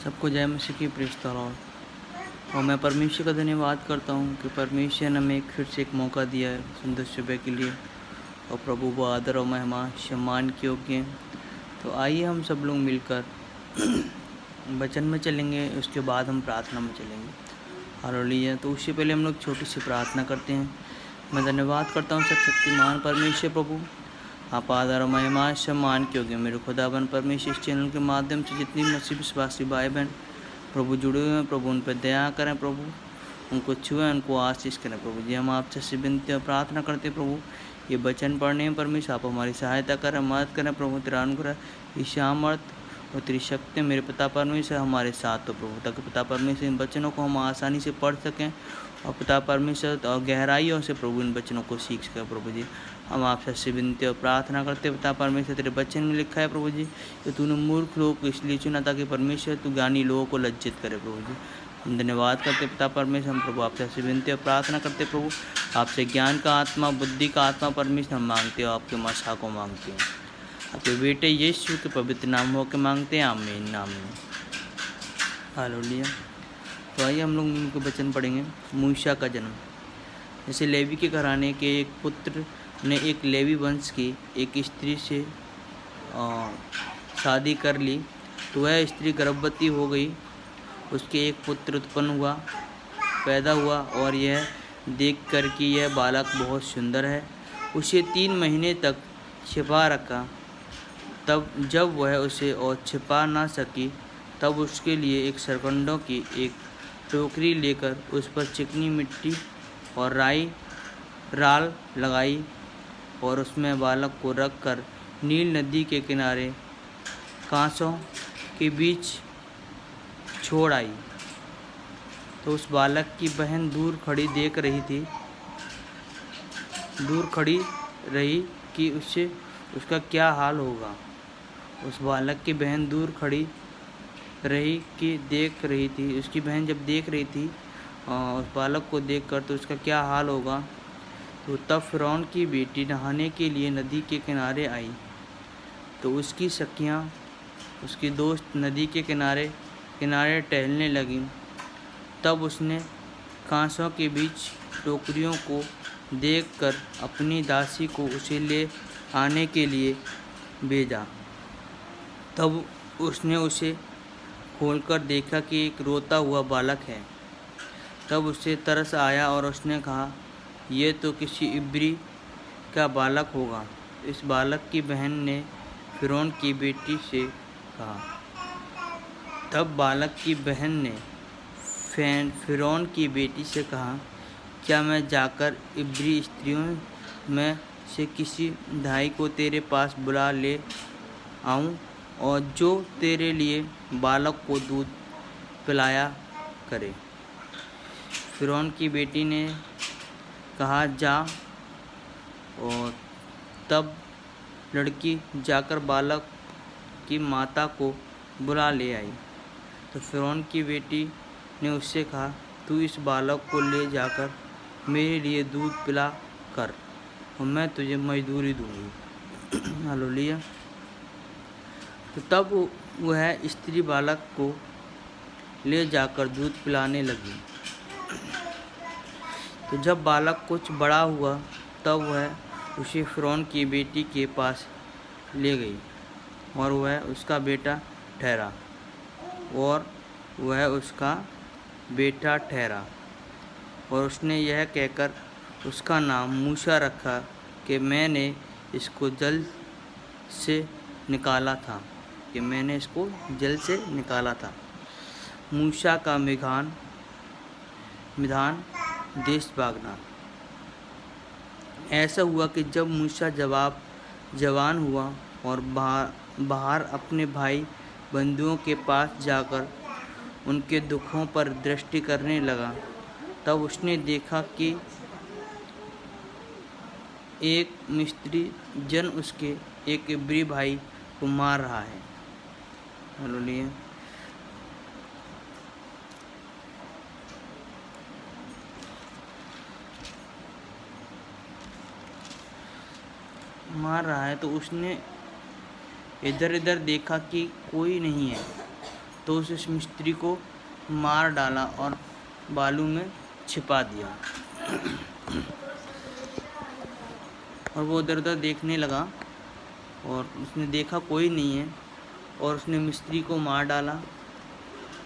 सबको जय मसीह की प्रेरित और मैं परमेश्वर का धन्यवाद करता हूँ कि परमेश्वर ने हमें फिर से एक मौका दिया है सुंदर सुबह के लिए। और प्रभु वो आदर और महिमा सम्मान के योग्य हैं। तो आइए हम सब लोग मिलकर वचन में चलेंगे, उसके बाद हम प्रार्थना में चलेंगे। हालेलुया। तो उससे पहले हम लोग छोटी सी प्रार्थना करते हैं। मैं धन्यवाद करता हूँ सर्वशक्तिमान परमेश्वर प्रभु, आप आदर और महिमा सम्मान के योग्य। मेरे खुदाबंद परमेश्वर इस चैनल के माध्यम से जितनी मसीह विश्वासी भाई बहन प्रभु जुड़े हुए हैं, प्रभु उन पर दया करें, प्रभु उनको छुएं, उनको आशीष करें। प्रभु जी हम आपसे से विनती और प्रार्थना करते प्रभु, ये वचन पढ़ने में परमेश्वर आप हमारी सहायता करें, मदद करें। प्रभु तेरा अनुग्रह ईशामर्थ और तेरी शक्ति मेरे पिता परमेश्वर हमारे साथ हो प्रभु, ताकि पिता परमेश्वर इन वचनों को हम आसानी से पढ़ सकें और पिता परमेश्वर और गहराइयों से प्रभु इन वचनों को सीख सकें। प्रभु जी हम आपसे विनती और प्रार्थना करते पिता परमेश्वर, तेरे वचन में लिखा है प्रभु जी कि तूने मूर्ख लोगों को इसलिए चुना ताकि परमेश्वर तू ज्ञानी लोगों को लज्जित करे। प्रभु जी हम धन्यवाद करते पिता परमेश्वर, हम प्रभु आपसे विनती और प्रार्थना करते प्रभु, आपसे ज्ञान का आत्मा बुद्धि का आत्मा परमेश्वर हम मांगते हो, आपके मसा को मांगते हैं, आपके बेटे यीशु के पवित्र नाम हो के मांगते हैं, आमीन आमीन। हालेलुया। तो आइए हम लोग उनके वचन पढ़ेंगे। मूसा का जन्म। जैसे लेवी के घराने के एक पुत्र ने एक लेवी वंश की एक स्त्री से शादी कर ली, तो वह स्त्री गर्भवती हो गई। उसके एक पुत्र उत्पन्न पैदा हुआ और यह देख कर कि यह बालक बहुत सुंदर है, उसे 3 महीने तक छिपा रखा। तब जब वह उसे और छिपा ना सकी, तब उसके लिए एक सरकंडों की एक टोकरी लेकर उस पर चिकनी मिट्टी और राल लगाई और उसमें बालक को रखकर नील नदी के किनारे कांसों के बीच छोड़ आई। तो उस बालक की बहन दूर खड़ी रही कि उसका क्या हाल होगा। उस बालक की बहन दूर खड़ी रही कि देख रही थी, उसकी बहन जब देख रही थी उस बालक को देखकर तो उसका क्या हाल होगा। तो तब फ़िरौन की बेटी नहाने के लिए नदी के किनारे आई। तो उसकी सखियाँ, उसकी दोस्त नदी के किनारे टहलने लगीं। तब उसने कांसों के बीच टोकरियों को देखकर अपनी दासी को उसे ले आने के लिए भेजा। तब उसने उसे खोलकर देखा कि एक रोता हुआ बालक है। तब उसे तरस आया और उसने कहा, ये तो किसी इब्री का बालक होगा। इस बालक की बहन ने फ़िरौन की बेटी से कहा। तब बालक की बहन ने फ़िरौन की बेटी से कहा, क्या मैं जाकर इब्री स्त्रियों में से किसी दाई को तेरे पास बुला ले आऊँ और जो तेरे लिए बालक को दूध पिलाया करे। फ़िरौन की बेटी ने कहा, जा। और तब लड़की जाकर बालक की माता को बुला ले आई। तो फ़िरौन की बेटी ने उससे कहा, तू इस बालक को ले जाकर मेरे लिए दूध पिला कर और मैं तुझे मजदूरी दूंगी। हालेलुया। तो तब वह स्त्री बालक को ले जाकर दूध पिलाने लगी। तो जब बालक कुछ बड़ा हुआ तब वह उसे फ़िरौन की बेटी के पास ले गई और वह उसका बेटा ठहरा। और उसने यह कहकर उसका नाम मूसा रखा कि मैंने इसको जल से निकाला था। मूसा का मिधान देश भागना। ऐसा हुआ कि जब मूसा जवान हुआ और बाहर अपने भाई बंधुओं के पास जाकर उनके दुखों पर दृष्टि करने लगा, तब उसने देखा कि एक मिस्री जन उसके एक इब्री भाई को मार रहा है। हालेलुया। मार रहा है तो उसने इधर उधर देखा कि कोई नहीं है, तो उस मिस्त्री को मार डाला और बालू में छिपा दिया। और वो उधर उधर देखने लगा और उसने देखा कोई नहीं है, और उसने मिस्त्री को मार डाला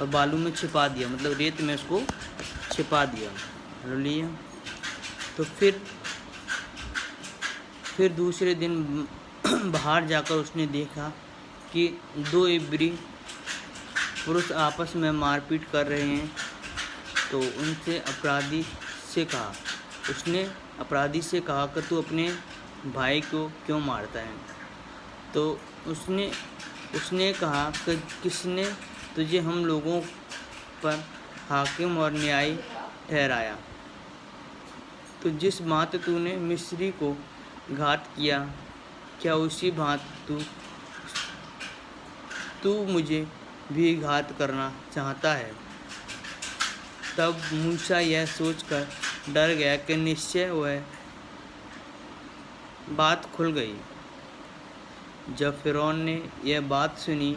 और बालू में छिपा दिया, मतलब रेत में उसको छिपा दिया। लिया तो फिर दूसरे दिन बाहर जाकर उसने देखा कि 2 इब्री पुरुष आपस में मारपीट कर रहे हैं। तो उसने अपराधी से कहा कि तू अपने भाई को क्यों मारता है? तो उसने कहा कि किसने तुझे हम लोगों पर हाकिम और न्यायी ठहराया? तो जिस भांति तूने मिस्री को घात किया, क्या उसी भांति तू मुझे भी घात करना चाहता है? तब मूसा यह सोचकर डर गया कि निश्चय वह बात खुल गई। जब फ़िरौन ने यह बात सुनी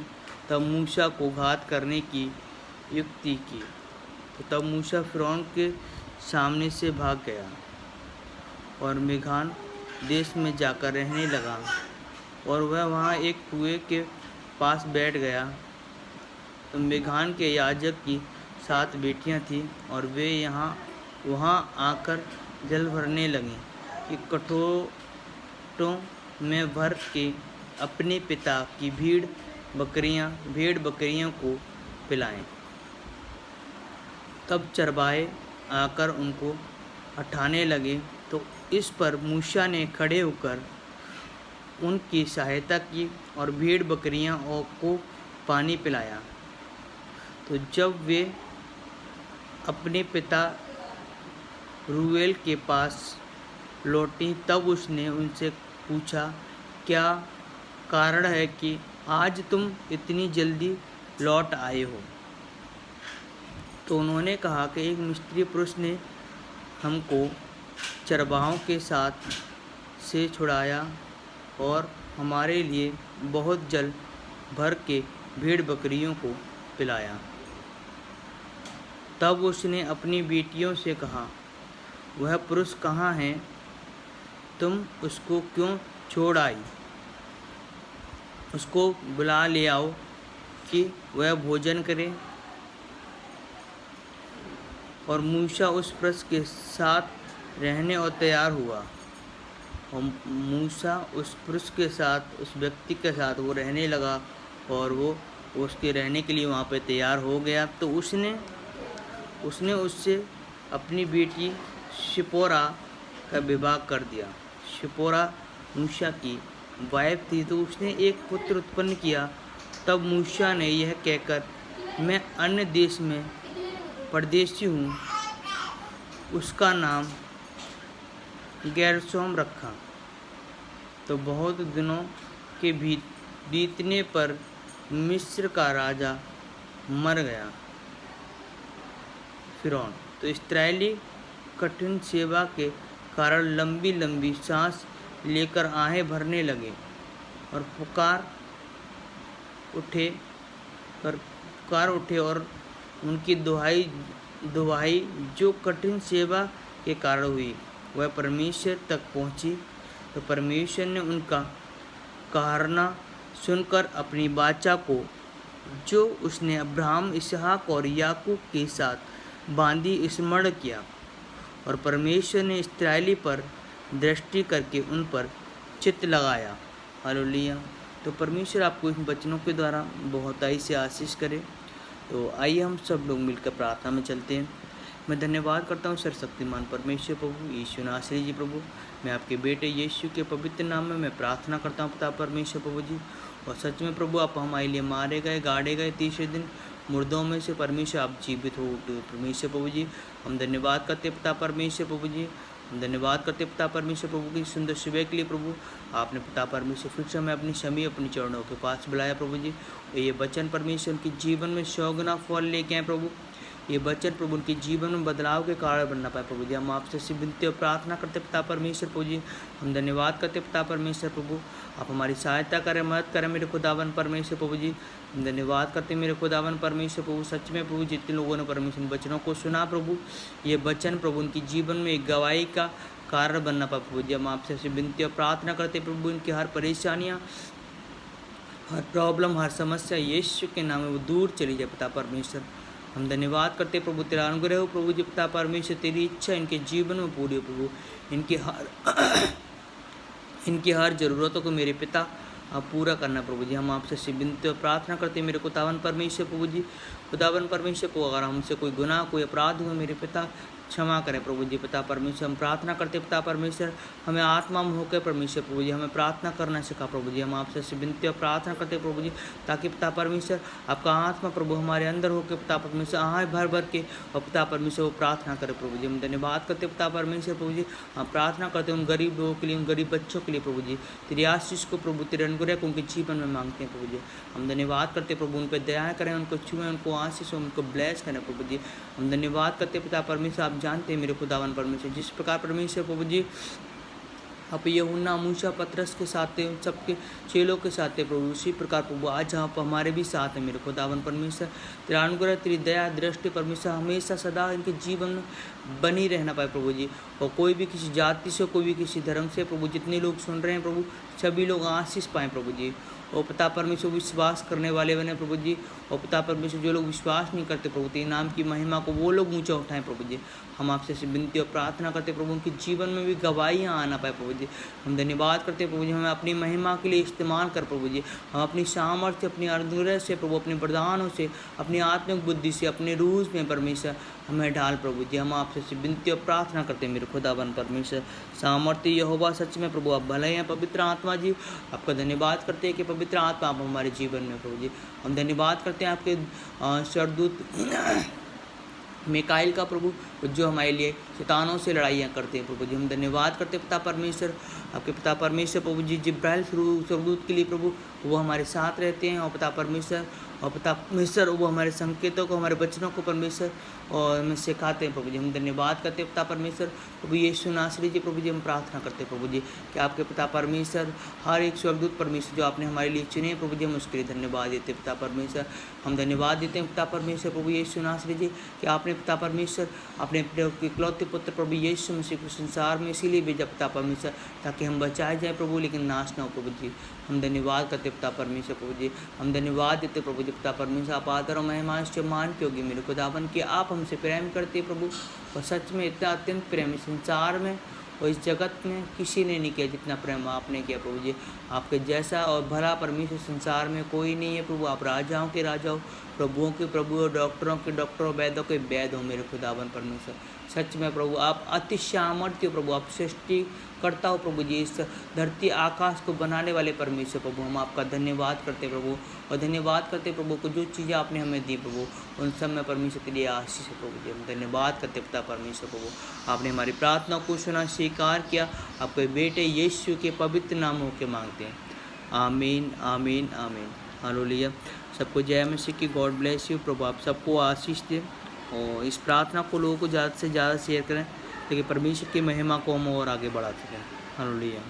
तब मूसा को घात करने की युक्ति की। तो तब मूसा फ़िरौन के सामने से भाग गया और मिघान देश में जाकर रहने लगा, और वह वहाँ एक कुएं के पास बैठ गया। तो मिघान के याजक की 7 बेटियां थीं, और वे वहाँ आकर जल भरने लगीं कि कटोरों में भर के अपने पिता की भेड़ बकरियों को पिलाएं। तब चरवाहे आकर उनको हटाने लगे। तो इस पर मूसा ने खड़े होकर उनकी सहायता की और भेड़ बकरियों को पानी पिलाया। तो जब वे अपने पिता रूएल के पास लौटी तब उसने उनसे पूछा, क्या कारण है कि आज तुम इतनी जल्दी लौट आए हो? तो उन्होंने कहा कि एक मिस्त्री पुरुष ने हमको चरवाहों के साथ से छुड़ाया और हमारे लिए बहुत जल भर के भेड़ बकरियों को पिलाया। तब उसने अपनी बेटियों से कहा, वह पुरुष कहाँ है? तुम उसको क्यों छोड़ आई? उसको बुला ले आओ कि वह भोजन करे। और मूसा उस पुरुष के साथ रहने और तैयार हुआ। और मूसा उस पुरुष के साथ, उस व्यक्ति के साथ वो रहने लगा, और वो उसके रहने के लिए वहाँ पे तैयार हो गया। तो उसने उससे अपनी बेटी शिपोरा का विवाह कर दिया। शिपोरा मूसा की वाइफ थी, तो उसने एक पुत्र उत्पन्न किया। तब मूसा ने यह कहकर, मैं अन्य देश में परदेशी हूँ, उसका नाम गेरशोम रखा। तो बहुत दिनों के बीतने पर मिस्र का राजा मर गया फ़िरौन। तो इस्राएली कठिन सेवा के कारण लंबी लंबी सांस लेकर आहें भरने लगे और पुकार उठे और उनकी दुहाई जो कठिन सेवा के कारण हुई वह परमेश्वर तक पहुंची। तो परमेश्वर ने उनका कहरना सुनकर अपनी वाचा को जो उसने अब्राहम, इसहाक और याकूब के साथ बांधी स्मरण किया, और परमेश्वर ने इस्राएली पर दृष्टि करके उन पर चित्त लगाया। हालेलुया। तो परमेश्वर आपको इन वचनों के द्वारा बहुताई से आशीष करे। तो आइए हम सब लोग मिलकर प्रार्थना में चलते हैं। मैं धन्यवाद करता हूँ सर्वशक्तिमान परमेश्वर प्रभु यीशु नासरी जी प्रभु, मैं आपके बेटे यीशु के पवित्र नाम में मैं प्रार्थना करता हूँ पिता परमेश्वर प्रभु जी। और सच में प्रभु आप हमारे लिए मारे गए, गाड़े गए, तीसरे दिन मुर्दों में से परमेश्वर आप जीवित हो उठे परमेश्वर प्रभु जी। हम धन्यवाद करते पिता परमेश्वर प्रभु जी, हम धन्यवाद करते पिता परमेश्वर प्रभु की सुंदर सुबह के लिए प्रभु। आपने पिता परमेश्वर फिर से हमें अपनी चरणों के पास बुलाया प्रभु जी। ये वचन परमेश्वर उनके जीवन में 100 गुना फल लेके आए प्रभु। ये वचन प्रभु उनके जीवन में बदलाव के कारण बनना पाए प्रभु जी। हम आपसे सिर्फ विनती और प्रार्थना करते पिता परमेश्वर प्रभु जी। हम धन्यवाद करते पिता परमेश्वर प्रभु, आप हमारी सहायता करें, मदद करें मेरे खुदावन परमेश्वर प्रभु जी। हम धन्यवाद करते मेरे खुदावन परमेश्वर प्रभु। सच में प्रभु जितने लोगों ने परमेश्वर इन वचनों को सुना प्रभु, ये वचन प्रभु उनके जीवन में एक गवाही का कारण बनना पाए प्रभु जी। हम आपसे सिर्फ विनती और प्रार्थना करते प्रभु, इनकी हर परेशानियाँ, हर प्रॉब्लम, हर समस्या यीशु के नाम में वो दूर चली जाए पिता परमेश्वर। हम धन्यवाद करते प्रभु, तेरा अनुग्रह हो प्रभु जी पिता परमेश्वर, तेरी इच्छा इनके जीवन में पूरी हो प्रभु। इनकी हर ज़रूरतों को मेरे पिता आप पूरा करना प्रभु जी। हम आपसे सिर्फ विनती और प्रार्थना करते मेरे खुदावन परमेश्वर प्रभु जी। खुदावन परमेश्वर को अगर हमसे कोई गुनाह, कोई अपराध हुआ मेरे पिता क्षमा करें प्रभु जी पिता परमेश्वर। हम प्रार्थना करते पिता परमेश्वर, हमें आत्मा में होकर परमेश्वर प्रभु जी हमें प्रार्थना करना सिखा प्रभु जी। हम आपसे विनती और प्रार्थना करते प्रभु जी, ताकि पिता परमेश्वर आपका आत्मा प्रभु हमारे अंदर होकर पिता परमेश्वर आए भर भर के और पिता परमेश्वर वो प्रार्थना करे प्रभु जी। हम धन्यवाद करते पिता परमेश्वर प्रभु जी। हम प्रार्थना करते उन गरीब लोगों के लिए, उन गरीब बच्चों के लिए प्रभु जी। तेरी आशीष को प्रभु, तेरे अनुग्रह को उनके जीवन में मांगते हैं प्रभु जी। हम धन्यवाद करते प्रभु, उन पर दया करें, उनको छुएं, उनको आशीष, उनको ब्लेस करें प्रभु जी। हम धन्यवाद करते पिता परमेश्वर, आप जानते हैं मेरे खुदावन परमेश्वर जिस प्रकार परमेश्वर प्रभु जी आप यूहन्ना, मूसा, पतरस के साथ थे, उन सबके चेलों के साथ थे प्रभु, उसी प्रकार प्रभु आज आप हमारे भी साथ हैं मेरे खुदावन परमेश्वर। तेरा अनुग्रह, तेरी दया दृष्टि परमेश्वर हमेशा सदा इनके जीवन में बनी रहना पाए प्रभु जी। और कोई भी किसी जाति से, कोई भी किसी धर्म से प्रभु, जितने लोग सुन रहे हैं प्रभु, सभी लोग आशीष पाएँ प्रभु जी। और पिता परमेश्वर विश्वास करने वाले बने प्रभु जी। और पिता परमेश्वर जो लोग विश्वास नहीं करते प्रभु, तेरे नाम की महिमा को वो लोग ऊंचा उठाएं प्रभु जी। हम आपसे विनती और प्रार्थना करते प्रभु, उनके जीवन में भी गवाहियाँ आना पाए प्रभु जी। हम धन्यवाद करते प्रभु जी, हमें अपनी महिमा के लिए इस्तेमाल कर प्रभु जी। हम अपनी सामर्थ्य, अपनी अनुग्रह से प्रभु, अपने वरदानों से, अपनी आत्मिक बुद्धि से, अपने रूह में परमेश्वर हमें ढाल प्रभु जी। हम आपसे विनती और प्रार्थना करते हैं मेरे खुदावन परमेश्वर। सामर्थ्य यहोवा सच में प्रभु आप भले हैं पवित्र आत्मा जी। आपका धन्यवाद करते हैं कि पवित्र आत्मा आप हमारे जीवन में प्रभु जी। हम धन्यवाद करते हैं आपके सरदूत मिकाइल का प्रभु, जो हमारे लिए शैतानों से लड़ाइयाँ करते हैं प्रभु जी। हम धन्यवाद करते पिता परमेश्वर, आपके पिता परमेश्वर प्रभु जी। जिब्राइल सरदूत के लिए प्रभु वो हमारे साथ रहते हैं। और पिता परमेश्वर वो हमारे संकेतों को, हमारे वचनों को परमेश्वर और हमें सिखाते हैं प्रभु जी। हम धन्यवाद करते हैं पिता परमेश्वर प्रभु यीशु नासरी जी प्रभु जी। हम प्रार्थना करते हैं प्रभु जी कि आपके पिता परमेश्वर हर एक स्वर्गदूत परमेश्वर जो आपने हमारे लिए चुने प्रभु जी, हम उसके लिए धन्यवाद देते हैं पिता परमेश्वर। हम धन्यवाद देते हैं पिता परमेश्वर प्रभु यीशु नासरी जी कि आपने पिता परमेश्वर अपने इकलौते पुत्र प्रभु यीशु मसीह को संसार में इसीलिए भेजा पिता परमेश्वर, ताकि हम बचाए जाए प्रभु, लेकिन नाश न हो प्रभु जी। हम धन्यवाद करते पिता परमेश्वर प्रभु जी। हम धन्यवाद देते प्रभु जी पिता परमेश्वर, आप आदर और महिमा से मान के होगी मेरे खुदावन कि आप हमसे प्रेम करते प्रभु। और सच में इतना अत्यंत प्रेम इस संसार में और इस जगत में किसी ने नहीं किया जितना प्रेम आपने किया प्रभु जी। आपके जैसा और भला परमेश्वर संसार में कोई नहीं है प्रभु। आप राजाओं के राजा हो, प्रभुओं के प्रभु और डॉक्टरों के डॉक्टर और वैद्यों के वैद हो मेरे खुदावन परमेश्वर। सच में प्रभु आप अति सामर्थ्य प्रभु, आप सृष्टि करता हो प्रभु जी, इस धरती आकाश को बनाने वाले परमेश्वर प्रभु। हम आपका धन्यवाद करते प्रभु, और धन्यवाद करते प्रभु को जो चीज़ें आपने हमें दी प्रभु, उन सब में परमेश्वर के लिए आशीष है प्रभु जी। हम धन्यवाद करते पिता परमेश्वर प्रभु, आपने हमारी प्रार्थना को सुना, स्वीकार किया। आपके बेटे यीशु के पवित्र नाम होकर मांगते हैं, आमीन आमीन आमीन। हालेलुया। सबको जय मसीह की। God bless you. प्रभु आप सबको आशीष दें और इस प्रार्थना को लोगों को ज़्यादा से ज़्यादा शेयर करें, ताकि परमेश्वर की महिमा को हम और आगे बढ़ा सकें। हालेलुया।